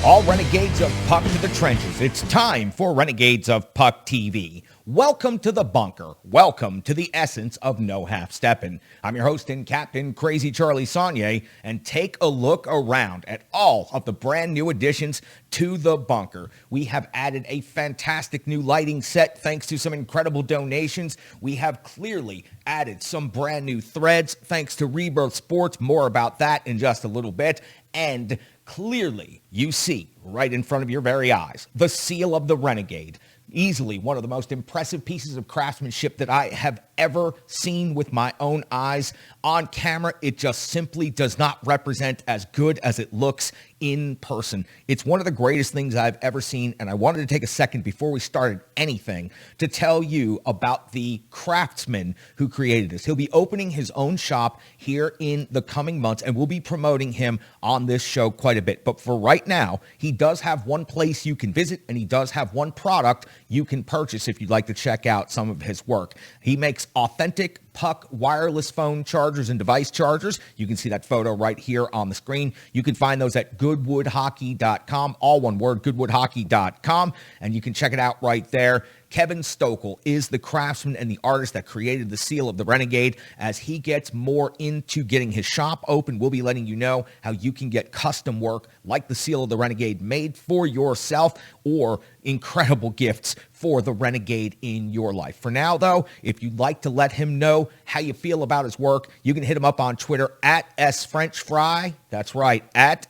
All Renegades of Puck to the trenches. It's time for Renegades of Puck TV. Welcome to the bunker. Welcome to the essence of no half-stepping. I'm your host and captain, Crazy Charlie Saunier, and take a look around at all of the brand new additions to the bunker. We have added a fantastic new lighting set thanks to some incredible donations. We have clearly added some brand new threads thanks to Rebirth Sports. More about that in just a little bit. And clearly, you see right in front of your very eyes the seal of the Renegade. Easily one of the most impressive pieces of craftsmanship that I have ever seen with my own eyes. On camera, it just simply does not represent as good as it looks in person. It's one of the greatest things I've ever seen, and I wanted to take a second before we started anything to tell you about the craftsman who created this. He'll be opening his own shop here in the coming months, and we'll be promoting him on this show quite a bit. But for right now, he does have one place you can visit, and he does have one product you can purchase if you'd like to check out some of his work. He makes authentic Puck wireless phone chargers and device chargers. You can see that photo right here on the screen. You can find those at goodwoodhockey.com, all one word, goodwoodhockey.com, and you can check it out right there. Kevin Stokel is the craftsman and the artist that created the seal of the Renegade. As he gets more into getting his shop open, we'll be letting you know how you can get custom work like the seal of the Renegade made for yourself or incredible gifts for the Renegade in your life. For now, though, if you'd like to let him know how you feel about his work, you can hit him up on Twitter at @SFrenchFry. That's right, at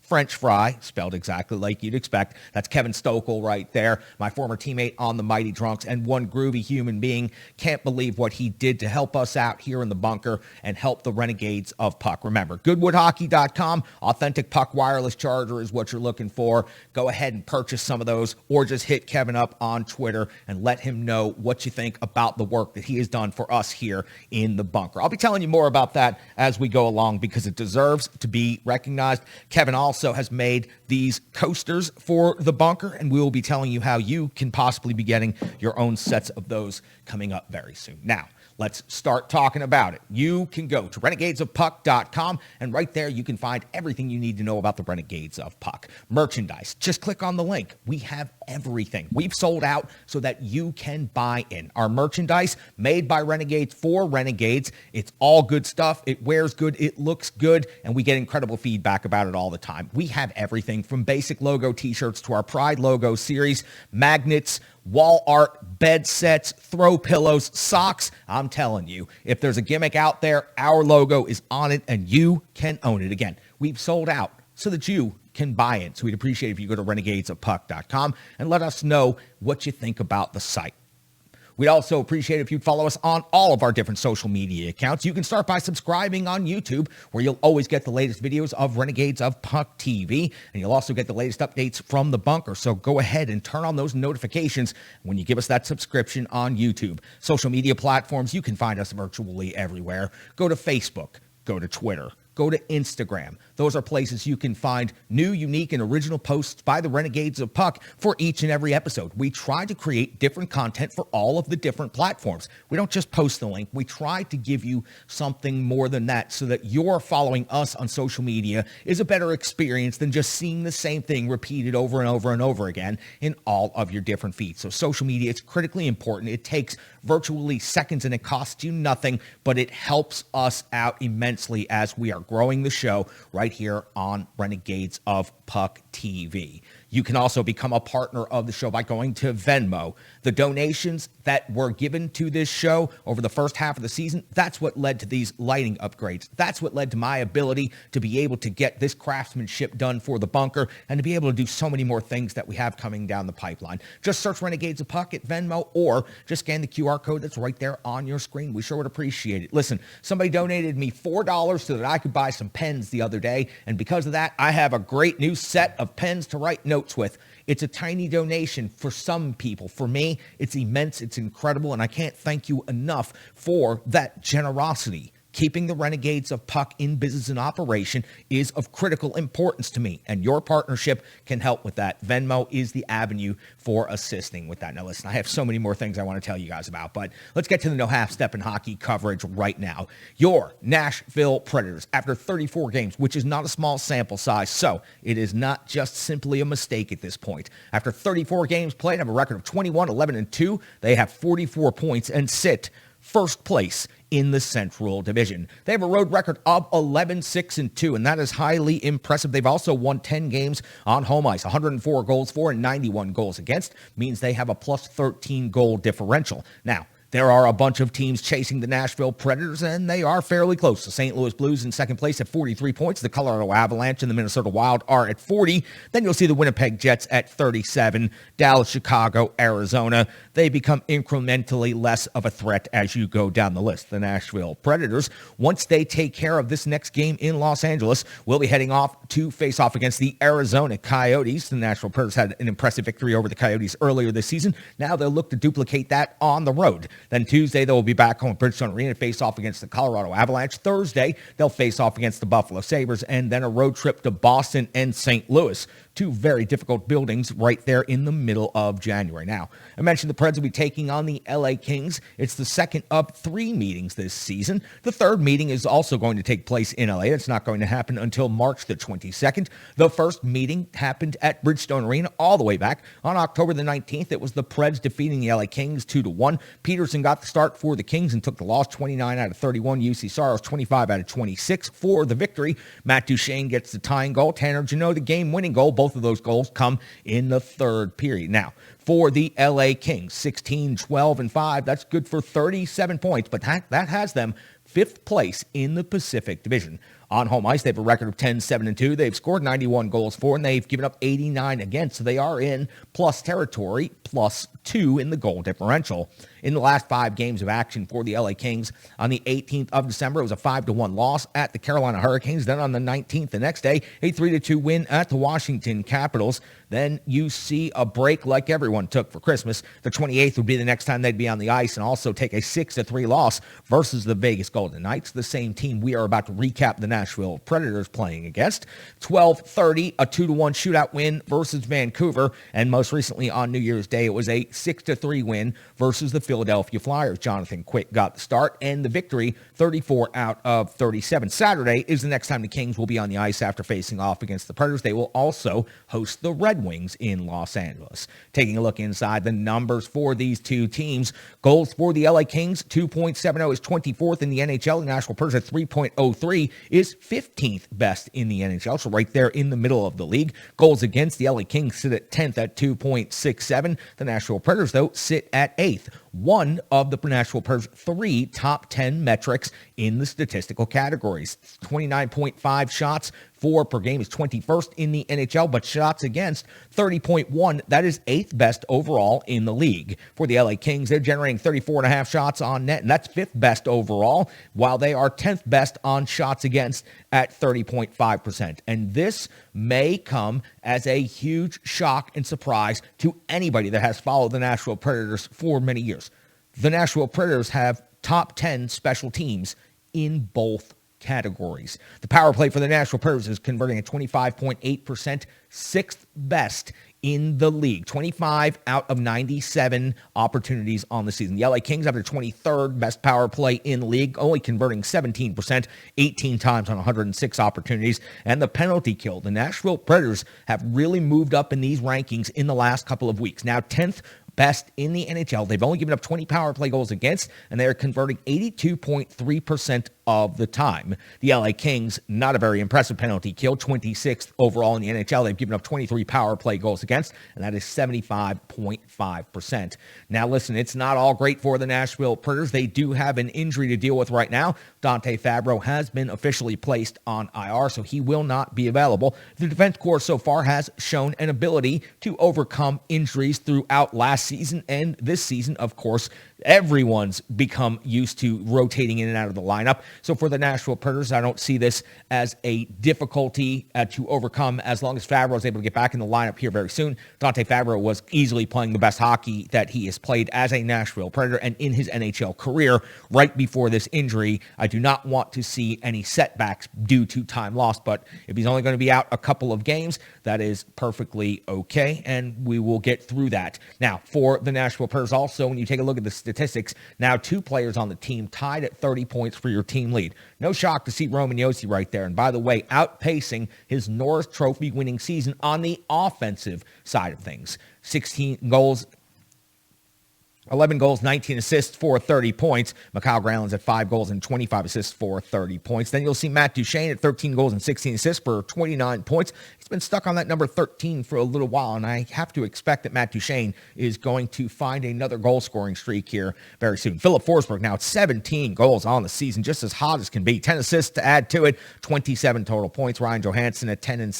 French Fry, spelled exactly like you'd expect. That's Kevin Stokel right there, my former teammate on the Mighty Drunks and one groovy human being. Can't believe what he did to help us out here in the bunker and help the Renegades of Puck. Remember, goodwoodhockey.com, authentic Puck wireless charger is what you're looking for. Go ahead and purchase some of those or just hit Kevin up on Twitter and let him know what you think about the work that he has done for us here in the bunker. I'll be telling you more about that as we go along because it deserves to be recognized. Kevin also has made these coasters for the bunker, and we will be telling you how you can possibly be getting your own sets of those coming up very soon. Now, let's start talking about it. You can go to renegadesofpuck.com, and right there you can find everything you need to know about the Renegades of Puck. Merchandise, just click on the link. We have everything. We've sold out so that you can buy in. Our merchandise, made by Renegades for Renegades. It's all good stuff. It wears good. It looks good, and we get incredible feedback about it all the time. We have everything from basic logo t-shirts to our Pride logo series, magnets, wall art, bed sets, throw pillows, socks. I'm telling you, if there's a gimmick out there, our logo is on it and you can own it. Again, we've sold out so that you can buy it. So we'd appreciate if you go to renegadesofpuck.com and let us know what you think about the site. We'd also appreciate if you'd follow us on all of our different social media accounts. You can start by subscribing on YouTube, where you'll always get the latest videos of Renegades of Puck TV, and you'll also get the latest updates from the bunker. So go ahead and turn on those notifications when you give us that subscription on YouTube. Social media platforms, you can find us virtually everywhere. Go to Facebook, go to Twitter, go to Instagram. Those are places you can find new, unique, and original posts by the Renegades of Puck for each and every episode. We try to create different content for all of the different platforms. We don't just post the link. We try to give you something more than that so that your following us on social media is a better experience than just seeing the same thing repeated over and over and over again in all of your different feeds. So social media, it's critically important. It takes virtually seconds and it costs you nothing, but it helps us out immensely as we are growing the show right here on Renegades of Puck TV. You can also become a partner of the show by going to Venmo. The donations that were given to this show over the first half of the season, that's what led to these lighting upgrades. That's what led to my ability to be able to get this craftsmanship done for the bunker and to be able to do so many more things that we have coming down the pipeline. Just search Renegades of Puck at Venmo or just scan the QR code that's right there on your screen. We sure would appreciate it. Listen, somebody donated me $4 so that I could buy some pens the other day, and because of that, I have a great new set of pens to write notes with. It's a tiny donation for some people. For me, it's immense, it's incredible, and I can't thank you enough for that generosity Keeping the Renegades of Puck in business and operation is of critical importance to me, and your partnership can help with that. Venmo is the avenue for assisting with that. Now, listen, I have so many more things I want to tell you guys about, but let's get to the no half-step in hockey coverage right now. Your Nashville Predators, after 34 games, which is not a small sample size, so it is not just simply a mistake at this point. After 34 games played, have a record of 21-11-2. They have 44 points and sit first place in the Central Division. They have a road record of 11-6-2, and that is highly impressive. They've also won 10 games on home ice, 104 goals for and 91 goals against, means they have a plus 13 goal differential. Now, there are a bunch of teams chasing the Nashville Predators, and they are fairly close. The St. Louis Blues in second place at 43 points. The Colorado Avalanche and the Minnesota Wild are at 40. Then you'll see the Winnipeg Jets at 37. Dallas, Chicago, Arizona. They become incrementally less of a threat as you go down the list. The Nashville Predators, once they take care of this next game in Los Angeles, will be heading off to face off against the Arizona Coyotes. The Nashville Predators had an impressive victory over the Coyotes earlier this season. Now they'll look to duplicate that on the road. Then Tuesday, they will be back home at Bridgestone Arena to face off against the Colorado Avalanche. Thursday, they'll face off against the Buffalo Sabres, and then a road trip to Boston and St. Louis. Two very difficult buildings right there in the middle of January. Now, I mentioned the Preds will be taking on the LA Kings. It's the second of 3 meetings this season. The third meeting is also going to take place in LA. It's not going to happen until March the 22nd. The first meeting happened at Bridgestone Arena all the way back on October the 19th. It was the Preds defeating the LA Kings 2-1. Peterson got the start for the Kings and took the loss 29 out of 31. UC Saros 25 out of 26 for the victory. Matt Duchene gets the tying goal. Tanner Janot the game-winning goal. Both of those goals come in the third period. Now, for the LA Kings, 16, 12, and 5, that's good for 37 points, but that has them 5th place in the Pacific Division. On home ice, they have a record of 10-7-2. They've scored 91 goals for, and they've given up 89 against, so they are in plus territory, +2 in the goal differential. In the last 5 games of action for the LA Kings, on the 18th of December, it was a 5-1 loss at the Carolina Hurricanes. Then on the 19th, the next day, a 3-2 win at the Washington Capitals. Then you see a break like everyone took for Christmas. The 28th would be the next time they'd be on the ice, and also take a 6-3 loss versus the Vegas Golden Knights, the same team we are about to recap the Nashville Predators playing against. 12:30, a 2-1 shootout win versus Vancouver, and most recently on New Year's Day, it was a 6-3 win versus the Philadelphia Flyers. Jonathan Quick got the start and the victory, 34 out of 37. Saturday is the next time the Kings will be on the ice after facing off against the Predators. They will also host the Red Wings in Los Angeles. Taking a look inside the numbers for these two teams, goals for the LA Kings, 2.70 is 24th in the NHL. The Nashville Predators at 3.03 is 15th best in the NHL, so right there in the middle of the league. Goals against, the LA Kings sit at 10th at 2.67. The Nashville Predators, though, sit at 8th. One of the Nashville Predators' 3 top 10 metrics in the statistical categories. 29.5 shots for per game is 21st in the NHL, but shots against 30.1, that is 8th best overall in the league. For the LA Kings, they're generating 34.5 shots on net, and that's 5th best overall, while they are 10th best on shots against at 30.5%. And this may come as a huge shock and surprise to anybody that has followed the Nashville Predators for many years. The Nashville Predators have top 10 special teams in both categories. The power play for the Nashville Predators is converting at 25.8%, 6th best in the league. 25 out of 97 opportunities on the season. The LA Kings have their 23rd best power play in the league, only converting 17%, 18 times on 106 opportunities. And the penalty kill, the Nashville Predators have really moved up in these rankings in the last couple of weeks. Now 10th best in the NHL. They've only given up 20 power play goals against, and they are converting 82.3% of the time. The LA Kings, not a very impressive penalty kill, 26th overall in the NHL. They've given up 23 power play goals against, and that is 75.5%. Now listen, it's not all great for the Nashville Predators. They do have an injury to deal with right now. Dante Fabro has been officially placed on IR, so he will not be available. The defense corps so far has shown an ability to overcome injuries throughout last season and this season, of course, Everyone's become used to rotating in and out of the lineup. So for the Nashville Predators, I don't see this as a difficulty to overcome as long as Favreau is able to get back in the lineup here very soon. Dante Favreau was easily playing the best hockey that he has played as a Nashville Predator and in his NHL career right before this injury. I do not want to see any setbacks due to time lost, but if he's only going to be out a couple of games, that is perfectly okay, and we will get through that. Now, for the Nashville Predators also, when you take a look at the statistics, now 2 players on the team tied at 30 points for your team lead. No shock to see Roman Josi right there. And by the way, outpacing his Norris Trophy winning season on the offensive side of things. 16 goals, 11 goals, 19 assists for 30 points. Mikhail Granlund's at 5 goals and 25 assists for 30 points. Then you'll see Matt Duchene at 13 goals and 16 assists for 29 points. He's been stuck on that number 13 for a little while, and I have to expect that Matt Duchene is going to find another goal-scoring streak here very soon. Philip Forsberg now at 17 goals on the season, just as hot as can be. 10 assists to add to it, 27 total points. Ryan Johansson at 10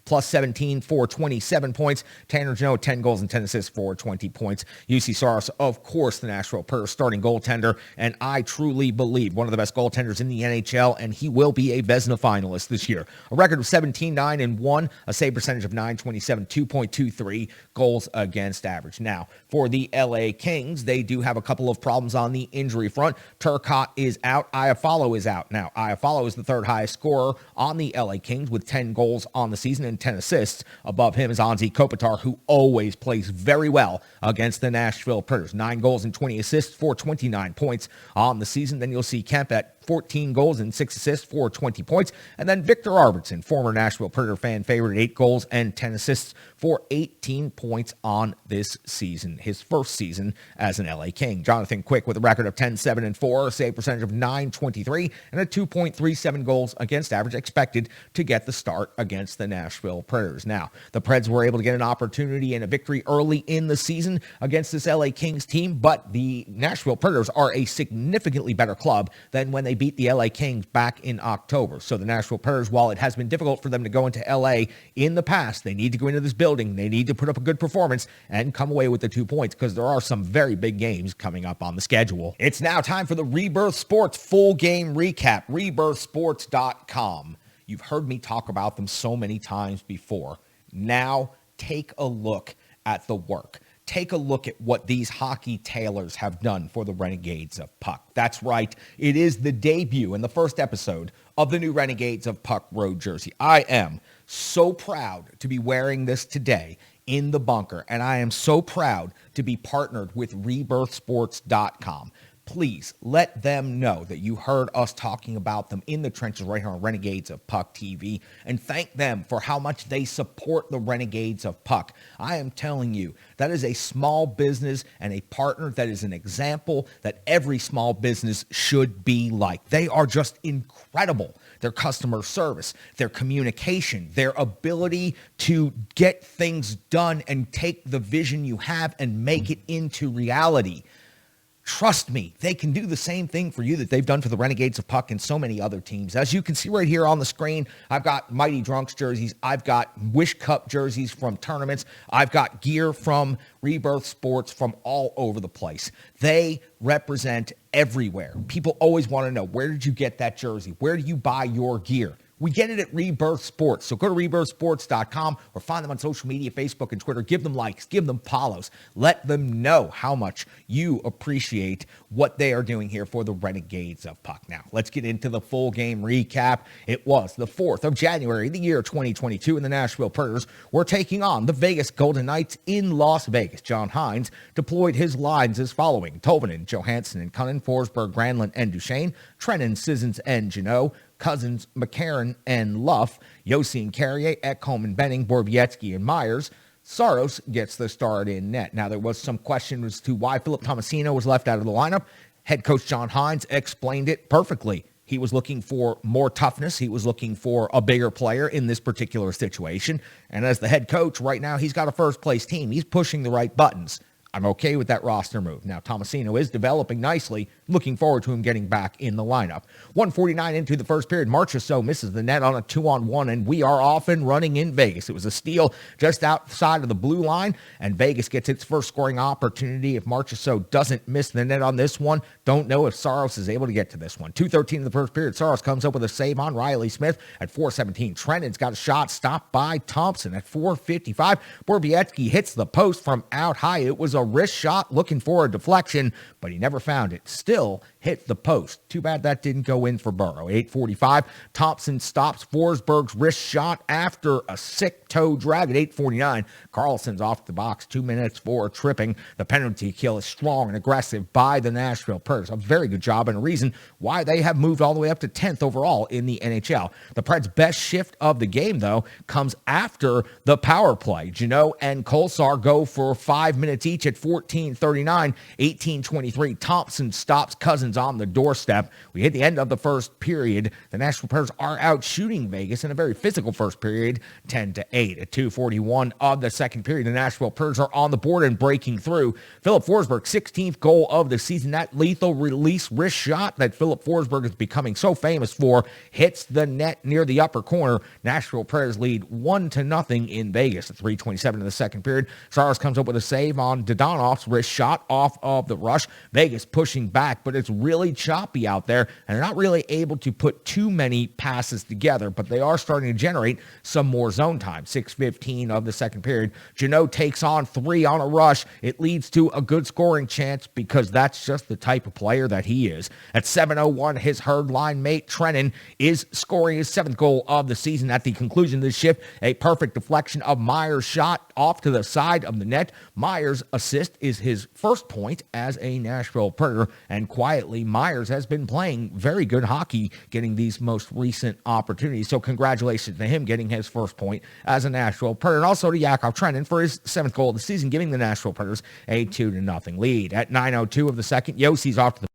plus 17 for 27 points. Tanner Jeannot, 10 goals and 10 assists for 20 points. UC Saros, of course, the Nashville Predators starting goaltender, and I truly believe one of the best goaltenders in the NHL, and he will be a Vezina finalist this year. A record of 17-9-1, a save percentage of .927, 2.23 goals against average. Now, for the LA Kings, they do have a couple of problems on the injury front. Turcotte is out. Iafallo is out. Now, Iafallo is the third highest scorer on the LA Kings with 10 goals on the season and 10 assists. Above him is Anze Kopitar, who always plays very well against the Nashville Predators. 9 goals and 20 assists for 29 points on the season. Then you'll see Kemp at 14 goals and 6 assists for 20 points. And then Victor Arvidsson, former Nashville Predator fan favorite, 8 goals and 10 assists for 18 points on this season, his first season as an LA King. Jonathan Quick with a record of 10-7-4, a save percentage of .923, and a 2.37 goals against average, expected to get the start against the Nashville Predators. Now, the Preds were able to get an opportunity and a victory early in the season against this LA Kings team, but the Nashville Predators are a significantly better club than when they beat the LA Kings back in October. So the Nashville Predators, while it has been difficult for them to go into LA in the past, they need to go into this building. They need to put up a good performance and come away with the 2 points, because there are some very big games coming up on the schedule. It's now time for the Rebirth Sports full game recap. RebirthSports.com. You've heard me talk about them so many times before. Now take a look at the work. Take a look at what these hockey tailors have done for the Renegades of Puck. That's right. It is the debut and the first episode of the new Renegades of Puck road jersey. I am so proud to be wearing this today in the bunker, and I am so proud to be partnered with RebirthSports.com. Please let them know that you heard us talking about them in the trenches right here on Renegades of Puck TV, and thank them for how much they support the Renegades of Puck. I am telling you, that is a small business and a partner that is an example that every small business should be like. They are just incredible. Their customer service, their communication, their ability to get things done and take the vision you have and make it into reality. Trust me, they can do the same thing for you that they've done for the Renegades of Puck and so many other teams. As you can see right here on the screen, I've got Mighty Drunks jerseys. I've got Wish Cup jerseys from tournaments. I've got gear from Rebirth Sports from all over the place. They represent everywhere. People always want to know, where did you get that jersey? Where do you buy your gear? We get it at Rebirth Sports. So go to RebirthSports.com or find them on social media, Facebook and Twitter. Give them likes, give them follows. Let them know how much you appreciate what they are doing here for the Renegades of Puck. Now, let's get into the full game recap. It was the 4th of January, the year 2022, and the Nashville Predators were taking on the Vegas Golden Knights in Las Vegas. John Hines deployed his lines as following: Tolvanen, Johansson, and Cunnin, Forsberg, Granlund, and Duchene, Trennan, Sissons, and Jeannot, Cousins, McCarron, and Luff, Josi and Carrier, Ekholm and Benning, Borowiecki and Myers. Saros gets the start in net. Now, there was some question as to why Philip Tomasino was left out of the lineup. Head coach John Hines explained it perfectly. He was looking for more toughness. He was looking for a bigger player in this particular situation. And as the head coach right now, he's got a first-place team. He's pushing the right buttons. I'm okay with that roster move. Now, Tomasino is developing nicely. Looking forward to him getting back in the lineup. 1:49 into the first period. Marchessault misses the net on a 2-on-1, and we are off and running in Vegas. It was a steal just outside of the blue line, and Vegas gets its first scoring opportunity. If Marchessault doesn't miss the net on this one, don't know if Saros is able to get to this one. 2:13 in the first period. Saros comes up with a save on Riley Smith at 4:17. Trenton's got a shot stopped by Thompson at 4:55. Borowiecki hits the post from out high. It was a wrist shot looking for a deflection, but he never found it. Still hit the post. Too bad that didn't go in for Burrow. 8:45. Thompson stops Forsberg's wrist shot after a sick toe drag at 8:49. Carlson's off the box. 2 minutes for tripping. The penalty kill is strong and aggressive by the Nashville Predators. A very good job and a reason why they have moved all the way up to 10th overall in the NHL. The Preds' best shift of the game, though, comes after the power play. Jeannot and Kolesar go for 5 minutes each at 14:39. 18:23. Thompson stops Cousins on the doorstep. We hit the end of the first period. The Nashville Predators are out shooting Vegas in a very physical first period, 10-8. At 2:41 of the second period, the Nashville Predators are on the board and breaking through. Filip Forsberg, 16th goal of the season. That lethal release wrist shot that Filip Forsberg is becoming so famous for hits the net near the upper corner. Nashville Predators lead 1-0 in Vegas at 3:27 in the second period. Saros comes up with a save on Dodanov's wrist shot off of the rush. Vegas pushing back, but it's really choppy out there, and they're not really able to put too many passes together, but they are starting to generate some more zone time. 6:15 of the second period. Jeannot takes on 3 on a rush. It leads to a good scoring chance because that's just the type of player that he is. At 7:01, his herd line mate Trenton is scoring his 7th goal of the season. At the conclusion of this shift, a perfect deflection of Myers' shot off to the side of the net. Myers' assist is his first point as a Nashville Predator, and quietly, Myers has been playing very good hockey, getting these most recent opportunities. So congratulations to him getting his first point as a Nashville Predator, and also to Yakov Trenton for his 7th goal of the season, giving the Nashville Predators a 2-0 lead. At 9:02 of the second, Yossi's off to the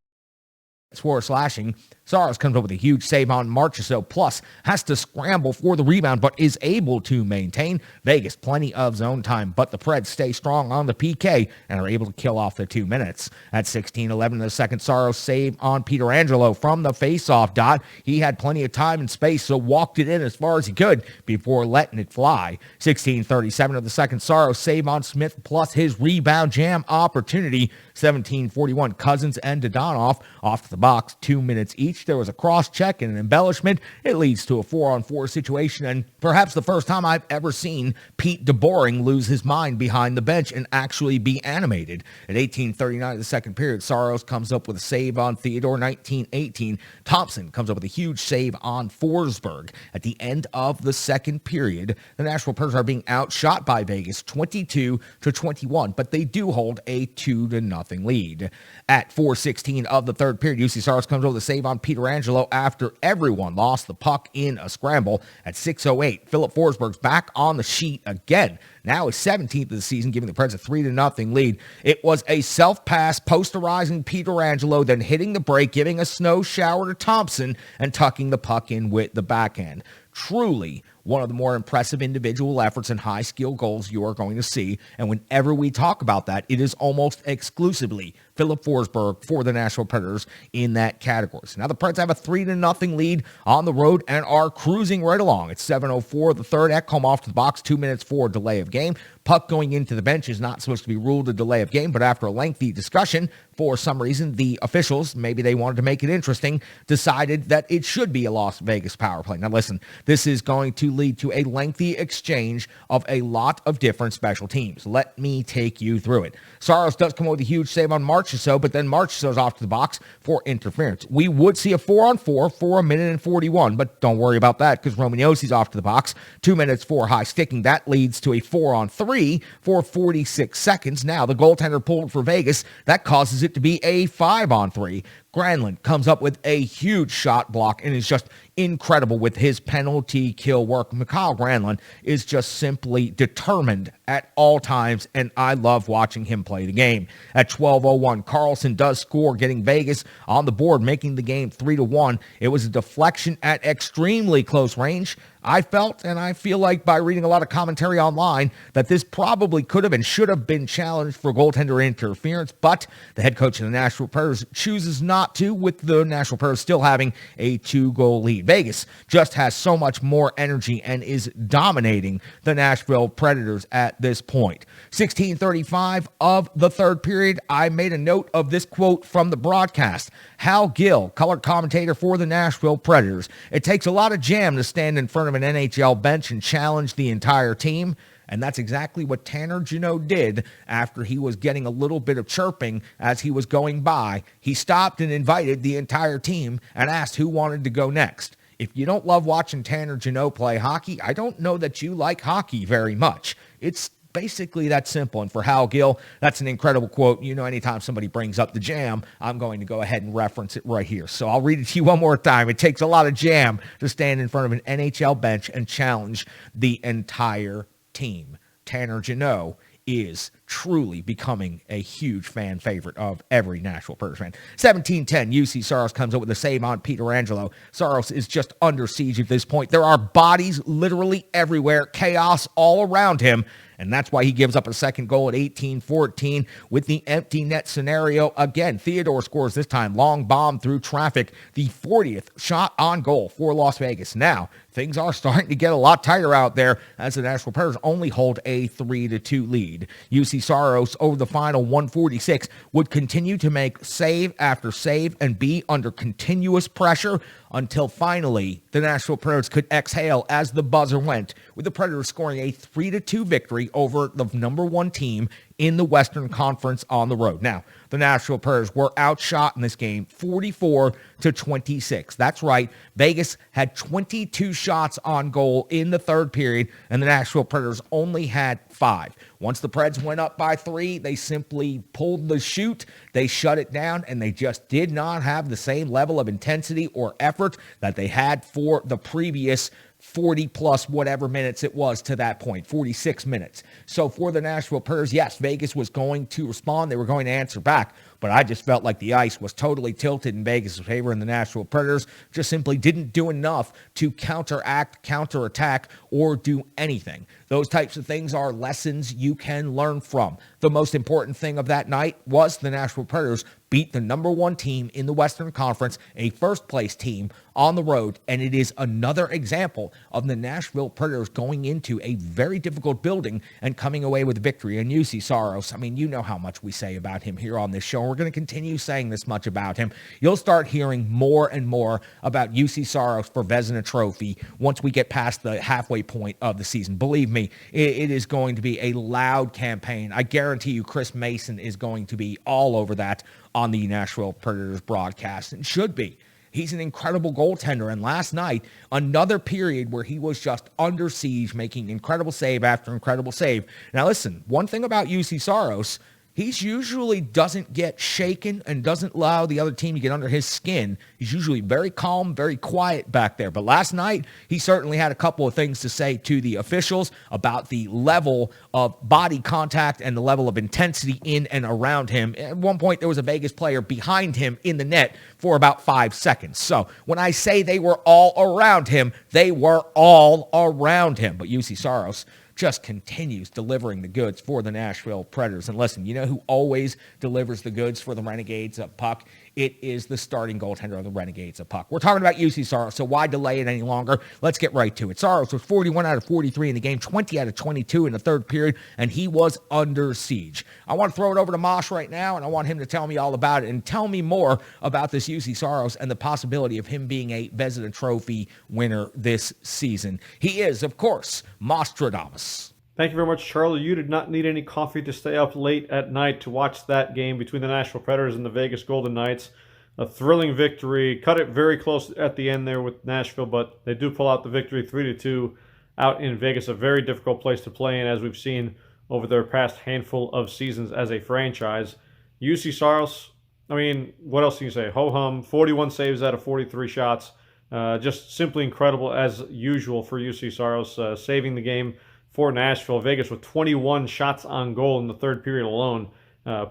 for slashing. Saros comes up with a huge save on Marchessault, plus has to scramble for the rebound, but is able to maintain. Vegas, plenty of zone time, but the Preds stay strong on the PK and are able to kill off the 2 minutes. At 16:11 in the second, Saros save on Pietrangelo from the face-off dot. He had plenty of time and space, so walked it in as far as he could before letting it fly. 16:37 of the second, Saros save on Smith, plus his rebound jam opportunity. 17:41, Cousins and Dodonov off the box, 2 minutes each. There was a cross-check and an embellishment. It leads to a 4-on-4 situation, and perhaps the first time I've ever seen Pete DeBoring lose his mind behind the bench and actually be animated. At 18:39 of the second period, Saros comes up with a save on Theodore. 19:18. Thompson comes up with a huge save on Forsberg. At the end of the second period, the Nashville Predators are being outshot by Vegas 22-21, but they do hold a 2-0 lead. At 4:16 of the third period, UC Saros comes over the save on Pietrangelo after everyone lost the puck in a scramble. At 6:08, Filip Forsberg's back on the sheet again. Now his 17th of the season, giving the Preds a 3-0 lead. It was a self-pass, posterizing Pietrangelo, then hitting the break, giving a snow shower to Thompson, and tucking the puck in with the backhand. Truly one of the more impressive individual efforts and high-skill goals you are going to see. And whenever we talk about that, it is almost exclusively Filip Forsberg for the Nashville Predators in that category. So now the Preds have a 3-0 lead on the road and are cruising right along. It's 7:04 the third. Ekholm off to the box, 2 minutes for delay of game. Puck going into the bench is not supposed to be ruled a delay of game, but after a lengthy discussion, for some reason, the officials, maybe they wanted to make it interesting, decided that it should be a Las Vegas power play. Now listen, this is going to lead to a lengthy exchange of a lot of different special teams. Let me take you through it. Saros does come up with a huge save on Marchessault, but then Marchessault's off to the box for interference. We would see a 4-on-4 for 1:41, but don't worry about that because Roman Yossi's off to the box. 2 minutes for high sticking. That leads to a 4-on-3 for 46 seconds. Now the goaltender pulled for Vegas. That causes it to be a 5-on-3. Granlund comes up with a huge shot block and is just incredible with his penalty kill work. Mikhail Granlund is just simply determined at all times, and I love watching him play the game. At 12:01, Carlson does score, getting Vegas on the board, making the game 3-1. It was a deflection at extremely close range. I felt, and I feel like by reading a lot of commentary online, that this probably could have and should have been challenged for goaltender interference, but the head coach of the Nashville Predators chooses not to, with the Nashville Predators still having a 2-goal lead. Vegas just has so much more energy and is dominating the Nashville Predators at this point. 16:35 of the third period, I made a note of this quote from the broadcast. Hal Gill, color commentator for the Nashville Predators. It takes a lot of jam to stand in front of an NHL bench and challenge the entire team. And that's exactly what Tanner Jeannot did after he was getting a little bit of chirping as he was going by. He stopped and invited the entire team and asked who wanted to go next. If you don't love watching Tanner Jeannot play hockey, I don't know that you like hockey very much. It's basically that simple. And for Hal Gill, that's an incredible quote. You know, anytime somebody brings up the jam, I'm going to go ahead and reference it right here. So I'll read it to you one more time. It takes a lot of jam to stand in front of an NHL bench and challenge the entire team. Tanner Jeannot is truly becoming a huge fan favorite of every Nashville Predators fan. 17:10, UC Saros comes up with a save on Pietrangelo. Saros is just under siege at this point. There are bodies literally everywhere, chaos all around him, and that's why he gives up a second goal at 18:14 with the empty net scenario. Again, Theodore scores this time. Long bomb through traffic. The 40th shot on goal for Las Vegas. Now, things are starting to get a lot tighter out there as the Nashville Predators only hold a 3-2 lead. UC Saros over the final 146 would continue to make save after save and be under continuous pressure until finally the Nashville Predators could exhale as the buzzer went, with the Predators scoring a 3-2 victory over the number one team in the Western Conference on the road. Now, the Nashville Predators were outshot in this game 44-26. That's right. Vegas had 22 shots on goal in the third period, and the Nashville Predators only had 5. Once the Preds went up by 3, they simply pulled the chute, they shut it down, and they just did not have the same level of intensity or effort that they had for the previous 40 plus whatever minutes it was to that point, 46 minutes. So for the Nashville Predators, yes, Vegas was going to respond. They were going to answer back. But I just felt like the ice was totally tilted in Vegas' favor, and the Nashville Predators just simply didn't do enough to counteract, counterattack, or do anything. Those types of things are lessons you can learn from. The most important thing of that night was the Nashville Predators beat the number one team in the Western Conference, a first-place team on the road, and it is another example of the Nashville Predators going into a very difficult building and coming away with victory. And UC Saros, I mean, you know how much we say about him here on this show. We're going to continue saying this much about him. You'll start hearing more and more about UC Saros for Vezina Trophy once we get past the halfway point of the season. Believe me, it is going to be a loud campaign. I guarantee you Chris Mason is going to be all over that on the Nashville Predators broadcast, and should be. He's an incredible goaltender, and last night, another period where he was just under siege, making incredible save after incredible save. Now listen, one thing about UC Saros, he usually doesn't get shaken and doesn't allow the other team to get under his skin. He's usually very calm, very quiet back there. But last night, he certainly had a couple of things to say to the officials about the level of body contact and the level of intensity in and around him. At one point, there was a Vegas player behind him in the net for about 5 seconds. So when I say they were all around him, they were all around him. But UC Saros just continues delivering the goods for the Nashville Predators. And listen, you know who always delivers the goods for the Renegades of Puck? It is the starting goaltender of the Renegades of Puck. We're talking about UC Saros, so why delay it any longer? Let's get right to it. Saros was 41 out of 43 in the game, 20 out of 22 in the third period, and he was under siege. I want to throw it over to Mosh right now, and I want him to tell me all about it and tell me more about this UC Saros and the possibility of him being a Vezina Trophy winner this season. He is, of course, Mostradamus. Thank you very much, Charlie. You did not need any coffee to stay up late at night to watch that game between the Nashville Predators and the Vegas Golden Knights. A thrilling victory. Cut it very close at the end there with Nashville, but they do pull out the victory 3-2 out in Vegas. A very difficult place to play in, as we've seen over their past handful of seasons as a franchise. UC Saros, I mean, what else can you say? Ho-hum, 41 saves out of 43 shots. Just simply incredible as usual for UC Saros, saving the game for Nashville. Vegas with 21 shots on goal in the third period alone,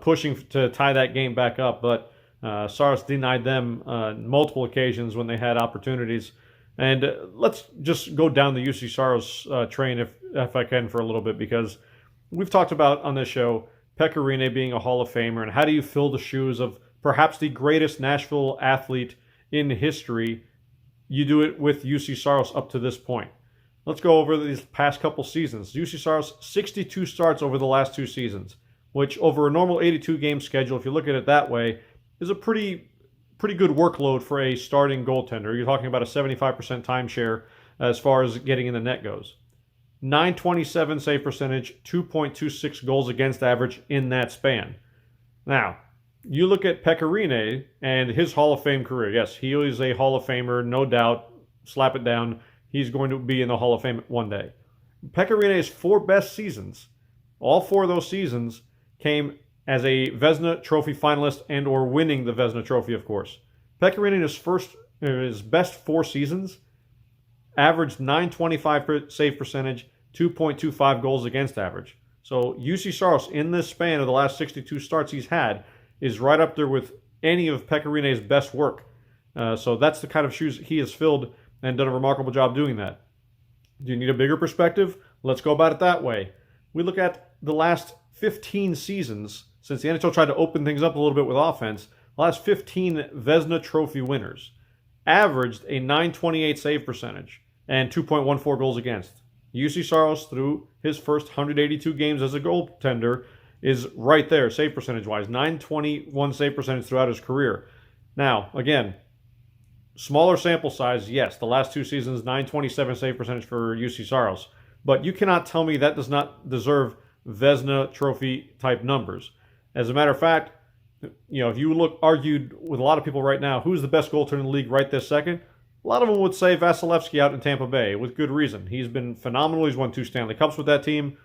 pushing to tie that game back up. But Saros denied them multiple occasions when they had opportunities. And let's just go down the UC Saros train if I can for a little bit, because we've talked about on this show Pekka Rinne being a Hall of Famer, and how do you fill the shoes of perhaps the greatest Nashville athlete in history? You do it with UC Saros up to this point. Let's go over these past couple seasons. UC Saros, 62 starts over the last 2 seasons, which over a normal 82-game schedule, if you look at it that way, is a pretty good workload for a starting goaltender. You're talking about a 75% timeshare as far as getting in the net goes. 927 save percentage, 2.26 goals against average in that span. Now, you look at Pekka Rinne and his Hall of Fame career. Yes, he is a Hall of Famer, no doubt. Slap it down. He's going to be in the Hall of Fame one day. Pekka Rinne's 4 best seasons, all 4 of those seasons came as a Vezina Trophy finalist and or winning the Vezina Trophy, of course. Pekka Rinne in his best 4 seasons averaged 925 save percentage, 2.25 goals against average. So UC Saros, in this span of the last 62 starts he's had, is right up there with any of Pekka Rinne's best work. So that's the kind of shoes he has filled and done a remarkable job doing that. Do you need a bigger perspective? Let's go about it that way. We look at the last 15 seasons, since the NHL tried to open things up a little bit with offense. The last 15 Vezina Trophy winners averaged a 928 save percentage and 2.14 goals against. UC Saros, through his first 182 games as a goaltender, is right there, save percentage-wise. 921 save percentage throughout his career. Now, again, smaller sample size, yes. The last 2 seasons, 927 save percentage for UC Saros. But you cannot tell me that does not deserve Vezina Trophy-type numbers. As a matter of fact, if you argued with a lot of people right now, who's the best goaltender in the league right this second? A lot of them would say Vasilevsky out in Tampa Bay, with good reason. He's been phenomenal. He's won 2 Stanley Cups with that team.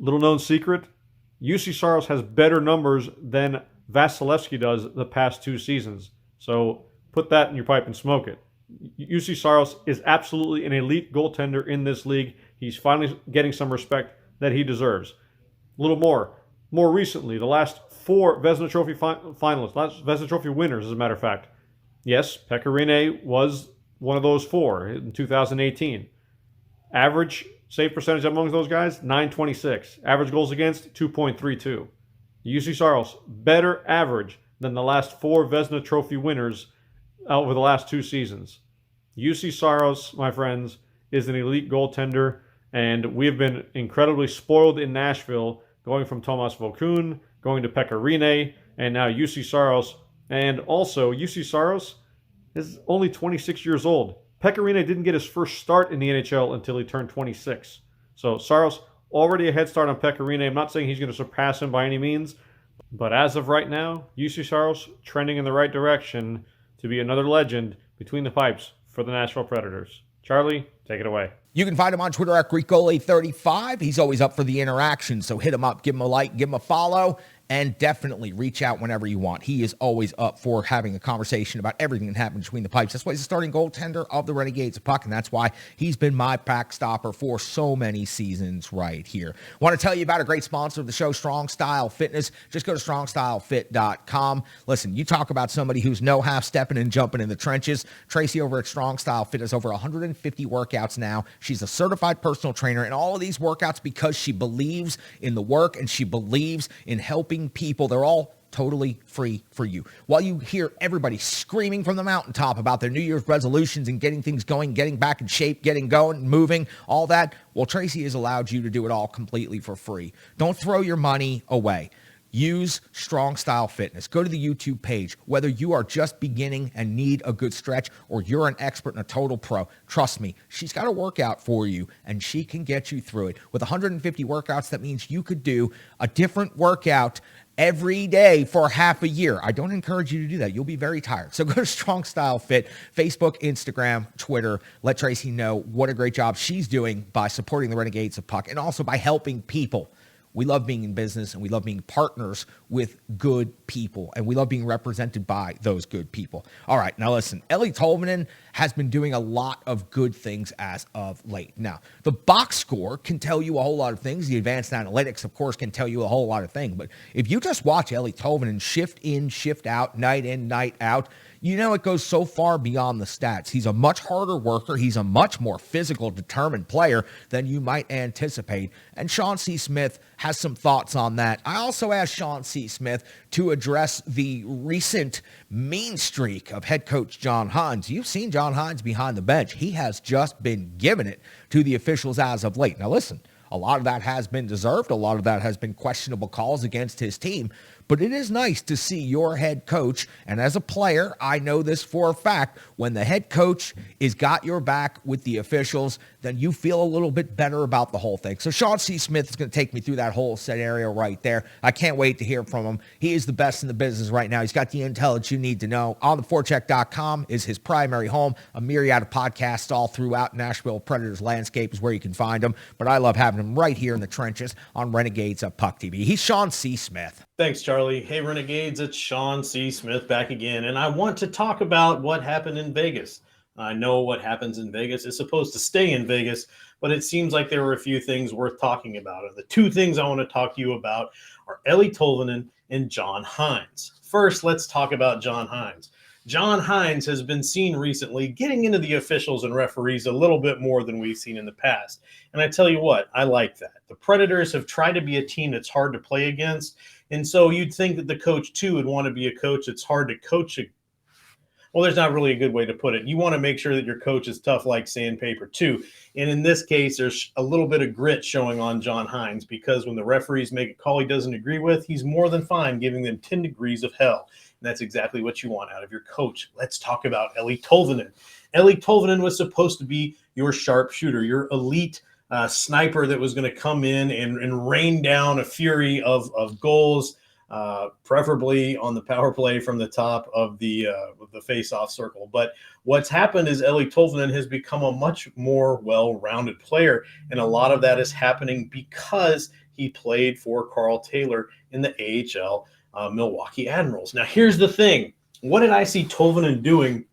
Little known secret, UC Saros has better numbers than Vasilevsky does the past 2 seasons. So put that in your pipe and smoke it. UC Saros is absolutely an elite goaltender in this league. He's finally getting some respect that he deserves. A little more. More recently, the last 4 Vezina Trophy finalists, last Vezina Trophy winners, as a matter of fact. Yes, Pekka Rinne was one of those 4 in 2018. Average save percentage among those guys, 926. Average goals against, 2.32. UC Saros, better average than the last 4 Vezina Trophy winners over the last 2 seasons. UC Saros, my friends, is an elite goaltender, and we've been incredibly spoiled in Nashville, going from Tomas Vokoun, going to Pekka Rinne, and now UC Saros. And also, UC Saros is only 26 years old. Pekka Rinne didn't get his first start in the NHL until he turned 26. So Saros already a head start on Pekka Rinne. I'm not saying he's going to surpass him by any means, but as of right now, UC Saros trending in the right direction to be another legend between the pipes for the Nashville Predators. Charlie, take it away. You can find him on Twitter at GreekGoalie35. He's always up for the interaction, so hit him up, give him a like, give him a follow, and definitely reach out whenever you want. He is always up for having a conversation about everything that happened between the pipes. That's why he's the starting goaltender of the Renegades of Puck, and that's why he's been my pack stopper for so many seasons right here. Want to tell you about a great sponsor of the show, Strong Style Fitness. Just go to strongstylefit.com. Listen, you talk about somebody who's no half-stepping and jumping in the trenches. Tracy over at Strong Style Fitness, over 150 workouts now. She's a certified personal trainer, and all of these workouts because she believes in the work and she believes in helping people. They're all totally free for you. While you hear everybody screaming from the mountaintop about their New Year's resolutions and getting things going, getting back in shape, getting going, moving, all that, well, Tracy has allowed you to do it all completely for free. Don't throw your money away. Use Strong Style Fitness. Go to the YouTube page. Whether you are just beginning and need a good stretch or you're an expert and a total pro, trust me, she's got a workout for you and she can get you through it. With 150 workouts, that means you could do a different workout every day for half a year. I don't encourage you to do that. You'll be very tired. So go to Strong Style Fit, Facebook, Instagram, Twitter. Let Tracy know what a great job she's doing by supporting the Renegades of Puck and also by helping people We love being in business, and we love being partners with good people, and we love being represented by those good people. All right, now listen, Ellie Tolvanen has been doing a lot of good things as of late. Now, the box score can tell you a whole lot of things. The advanced analytics, of course, can tell you a whole lot of things. But if you just watch Ellie Tolvanen shift in, shift out, night in, night out, you know it goes so far beyond the stats. He's a much harder worker. He's a much more physical, determined player than you might anticipate. And Sean C. Smith has some thoughts on that. I also asked Sean C. Smith to address the recent mean streak of head coach John Hines. You've seen John Hines behind the bench. He has just been giving it to the officials as of late. Now listen, a lot of that has been deserved. A lot of that has been questionable calls against his team. But it is nice to see your head coach, and as a player, I know this for a fact, when the head coach is got your back with the officials, then you feel a little bit better about the whole thing. So Sean C. Smith is going to take me through that whole scenario right there. I can't wait to hear from him. He is the best in the business right now. He's got the intel that you need to know. OnTheForecheck.com is his primary home. A myriad of podcasts all throughout Nashville Predators landscape is where you can find him. But I love having him right here in the trenches on Renegades of Puck TV. He's Sean C. Smith. Thanks, Charlie. Hey, Renegades, it's Sean C. Smith back again, and I want to talk about what happened in Vegas. I know what happens in Vegas is supposed to stay in Vegas, but it seems like there were a few things worth talking about. And the two things I want to talk to you about are Ellie Tolvanen and John Hines. First, let's talk about John Hines. John Hines has been seen recently getting into the officials and referees a little bit more than we've seen in the past. And I tell you what, I like that. The Predators have tried to be a team that's hard to play against. And so you'd think that the coach, too, would want to be a coach that's hard to coach. Well, there's not really a good way to put it. You want to make sure that your coach is tough like sandpaper, too. And in this case, there's a little bit of grit showing on John Hines because when the referees make a call he doesn't agree with, he's more than fine giving them 10 degrees of hell. And that's exactly what you want out of your coach. Let's talk about Ellie Tolvanen. Ellie Tolvanen was supposed to be your sharpshooter, your elite sniper that was going to come in and rain down a fury of goals, preferably on the power play from the top of the face-off circle. But what's happened is Ellie Tolvanen has become a much more well-rounded player, and a lot of that is happening because he played for Carl Taylor in the AHL Milwaukee Admirals. Now, here's the thing. What did I see Tolvanen doing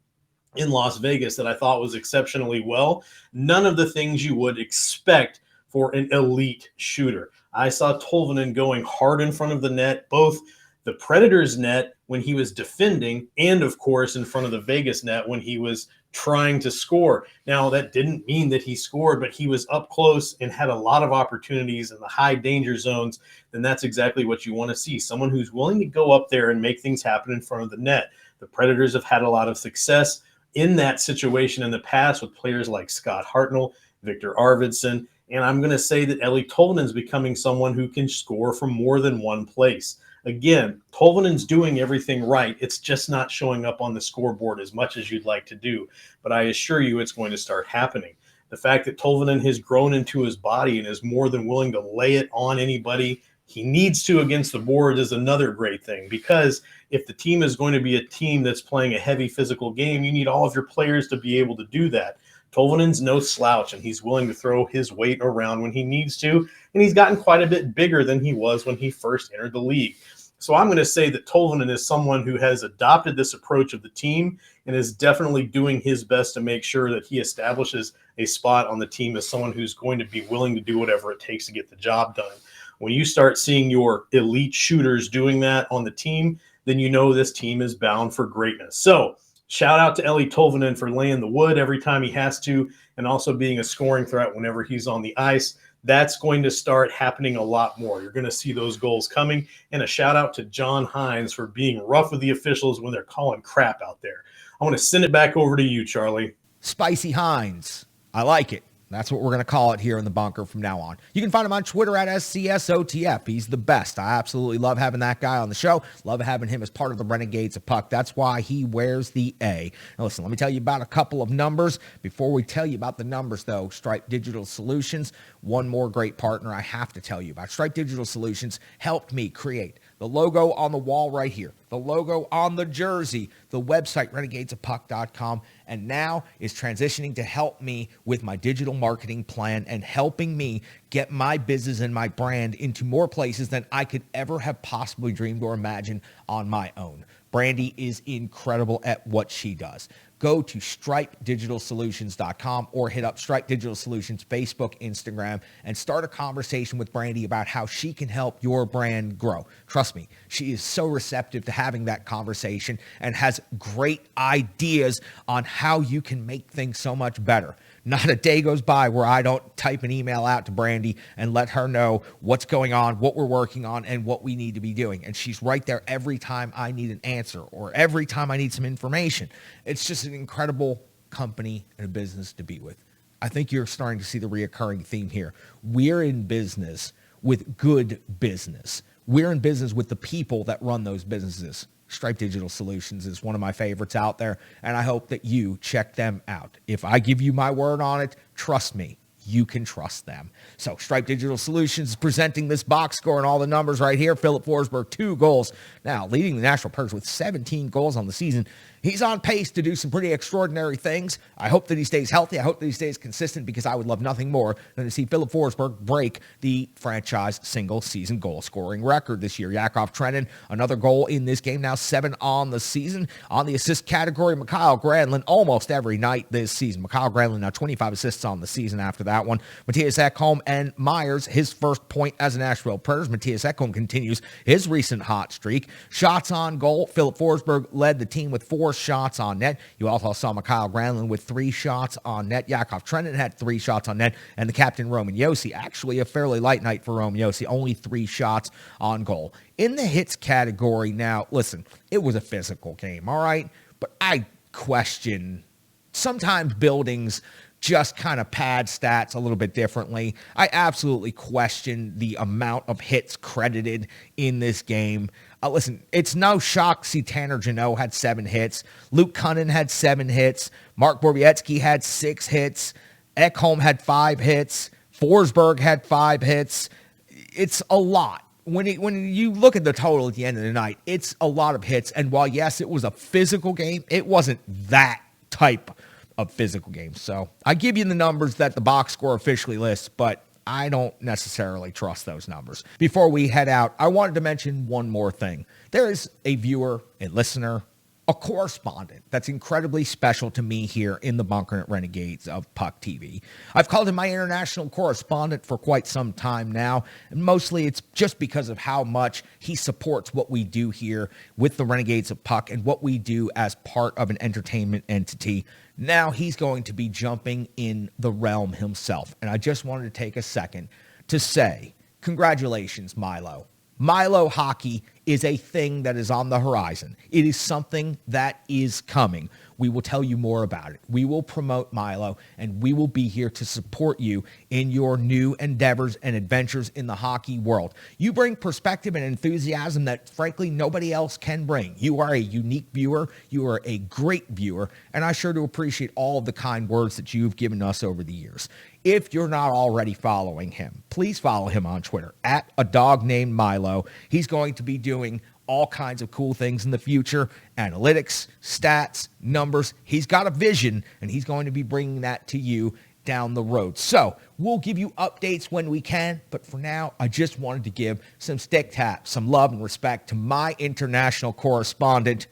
in Las Vegas that I thought was exceptionally well? None of the things you would expect for an elite shooter. I saw Tolvanen going hard in front of the net, both the Predators net when he was defending and, of course, in front of the Vegas net when he was trying to score. Now, that didn't mean that he scored, but he was up close and had a lot of opportunities in the high danger zones. Then that's exactly what you want to see, someone who's willing to go up there and make things happen in front of the net. The Predators have had a lot of success in that situation in the past with players like Scott Hartnell, Victor Arvidsson, and I'm going to say that Ellie Tolvanen is becoming someone who can score from more than one place. Again, Tolvanen's doing everything right. It's just not showing up on the scoreboard as much as you'd like to do, but I assure you it's going to start happening. The fact that Tolvanen has grown into his body and is more than willing to lay it on anybody he needs to against the boards is another great thing, because if the team is going to be a team that's playing a heavy physical game, you need all of your players to be able to do that. Tolvanen's no slouch, and he's willing to throw his weight around when he needs to, and he's gotten quite a bit bigger than he was when he first entered the league. So I'm going to say that Tolvanen is someone who has adopted this approach of the team and is definitely doing his best to make sure that he establishes a spot on the team as someone who's going to be willing to do whatever it takes to get the job done. When you start seeing your elite shooters doing that on the team, then you know this team is bound for greatness. So shout out to Ellie Tolvanen for laying the wood every time he has to, and also being a scoring threat whenever he's on the ice. That's going to start happening a lot more. You're going to see those goals coming. And a shout out to John Hines for being rough with the officials when they're calling crap out there. I want to send it back over to you, Charlie. Spicy Hines. I like it. That's what we're going to call it here in the bunker from now on. You can find him on Twitter at SCSOTF. He's the best. I absolutely love having that guy on the show. Love having him as part of the Renegades of Puck. That's why he wears the A. Now listen, let me tell you about a couple of numbers. Before we tell you about the numbers, though, Stripe Digital Solutions, one more great partner I have to tell you about. Stripe Digital Solutions helped me create the logo on the wall right here, the logo on the jersey, the website, renegadesofpuck.com, and now is transitioning to help me with my digital marketing plan and helping me get my business and my brand into more places than I could ever have possibly dreamed or imagined on my own. Brandy is incredible at what she does. Go to stripedigitalsolutions.com or hit up Stripe Digital Solutions, Facebook, Instagram, and start a conversation with Brandy about how she can help your brand grow. Trust me, she is so receptive to having that conversation and has great ideas on how you can make things so much better. Not a day goes by where I don't type an email out to Brandy and let her know what's going on, what we're working on, and what we need to be doing. And she's right there every time I need an answer or every time I need some information. It's just an incredible company and a business to be with. I think you're starting to see the reoccurring theme here. We're in business with good business. We're in business with the people that run those businesses. Stripe Digital Solutions is one of my favorites out there, and I hope that you check them out. If I give you my word on it, trust me, you can trust them. So Stripe Digital Solutions is presenting this box score and all the numbers right here. Philip Forsberg, 2 goals. Now, leading the Nashville Predators with 17 goals on the season. He's on pace to do some pretty extraordinary things. I hope that he stays healthy. I hope that he stays consistent because I would love nothing more than to see Philip Forsberg break the franchise single-season goal-scoring record this year. Yakov Trenin, another goal in this game, now 7 on the season. On the assist category, Mikhail Granlund almost every night this season. Mikhail Granlund now 25 assists on the season after that one. Matthias Ekholm and Myers, his first point as a Nashville Predators. Matthias Ekholm continues his recent hot streak. Shots on goal, Philip Forsberg led the team with 4 shots on net. You also saw Mikhail Granlund with 3 shots on net. Yakov Trenin had 3 shots on net. And the captain, Roman Josi, actually a fairly light night for Roman Josi, only 3 shots on goal. In the hits category now, listen, it was a physical game, all right? But I question sometimes buildings just kind of pad stats a little bit differently. I absolutely question the amount of hits credited in this game. Listen, it's no shock to see Tanner Jeannot had 7 hits. Luke Cunnin had 7 hits. Mark Borowiecki had 6 hits. Ekholm had 5 hits. Forsberg had 5 hits. It's a lot. When you look at the total at the end of the night, it's a lot of hits. And while, yes, it was a physical game, it wasn't that type of physical game. So I give you the numbers that the box score officially lists, but I don't necessarily trust those numbers. Before we head out, I wanted to mention one more thing. There is a viewer, a listener, a correspondent that's incredibly special to me here in the bunker at Renegades of Puck TV. I've called him my international correspondent for quite some time now, and mostly it's just because of how much he supports what we do here with the Renegades of Puck and what we do as part of an entertainment entity. Now he's going to be jumping in the realm himself, and I just wanted to take a second to say congratulations, Milo. Milo hockey is a thing that is on the horizon. It is something that is coming. We will tell you more about it. We will promote Milo, and we will be here to support you in your new endeavors and adventures in the hockey world. You bring perspective and enthusiasm that, frankly, nobody else can bring. You are a unique viewer. You are a great viewer, and I sure do appreciate all of the kind words that you've given us over the years. If you're not already following him, please follow him on Twitter at a dog named Milo. He's going to be doing all kinds of cool things in the future, analytics, stats, numbers. He's got a vision, and he's going to be bringing that to you down the road. So we'll give you updates when we can, but for now, I just wanted to give some stick taps, some love and respect to my international correspondent.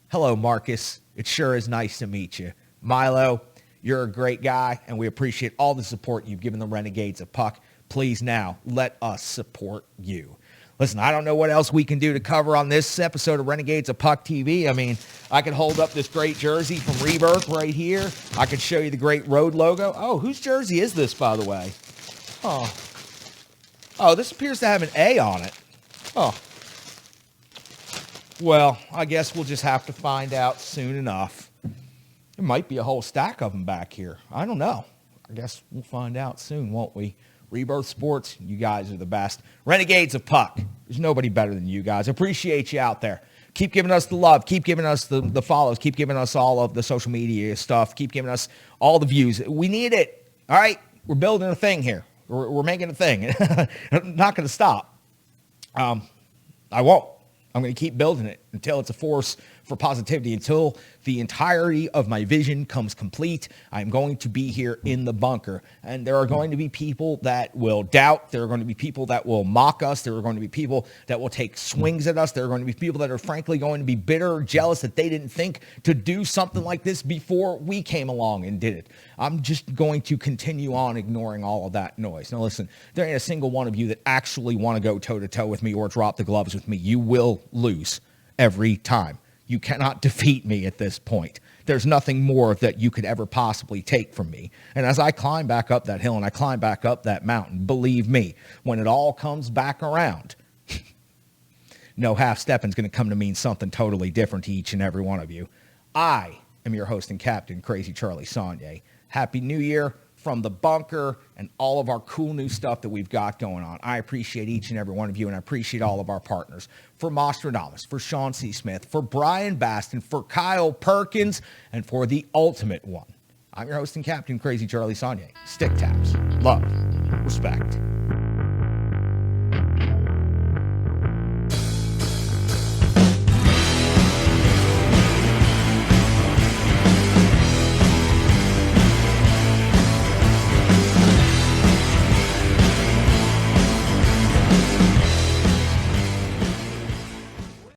Hello, Marcus. It sure is nice to meet you. Milo, you're a great guy, and we appreciate all the support you've given the Renegades of Puck. Please now, let us support you. Listen, I don't know what else we can do to cover on this episode of Renegades of Puck TV. I mean, I could hold up this great jersey from Rebirth right here. I could show you the great road logo. Oh, whose jersey is this, by the way? Oh, this appears to have an A on it. Oh. Well, I guess we'll just have to find out soon enough. There might be a whole stack of them back here. I don't know. I guess we'll find out soon, won't we? Rebirth Sports, you guys are the best. Renegades of Puck, there's nobody better than you guys. Appreciate you out there. Keep giving us the love. Keep giving us the follows. Keep giving us all of the social media stuff. Keep giving us all the views. We need it. All right? We're building a thing here. We're making a thing. I'm not going to stop. I I won't. I'm going to keep building it until it's a force for positivity, until the entirety of my vision comes complete. I'm going to be here in the bunker. And there are going to be people that will doubt. There are going to be people that will mock us. There are going to be people that will take swings at us. There are going to be people that are frankly going to be bitter or jealous that they didn't think to do something like this before we came along and did it. I'm just going to continue on ignoring all of that noise. Now listen, there ain't a single one of you that actually want to go toe-to-toe with me or drop the gloves with me. You will lose every time. You cannot defeat me at this point. There's nothing more that you could ever possibly take from me. And as I climb back up that hill and I climb back up that mountain, believe me, when it all comes back around, no half-stepping is going to come to mean something totally different to each and every one of you. I am your host and captain, Crazy Charlie Saunier. Happy New Year from the bunker and all of our cool new stuff that we've got going on. I appreciate each and every one of you, and I appreciate all of our partners. For Mostradamus, for Sean C. Smith, for Bryan Bastin, for Kyle Perkins, and for the ultimate one. I'm your host and captain, Crazy Charlie Saunier. Stick taps, love, respect.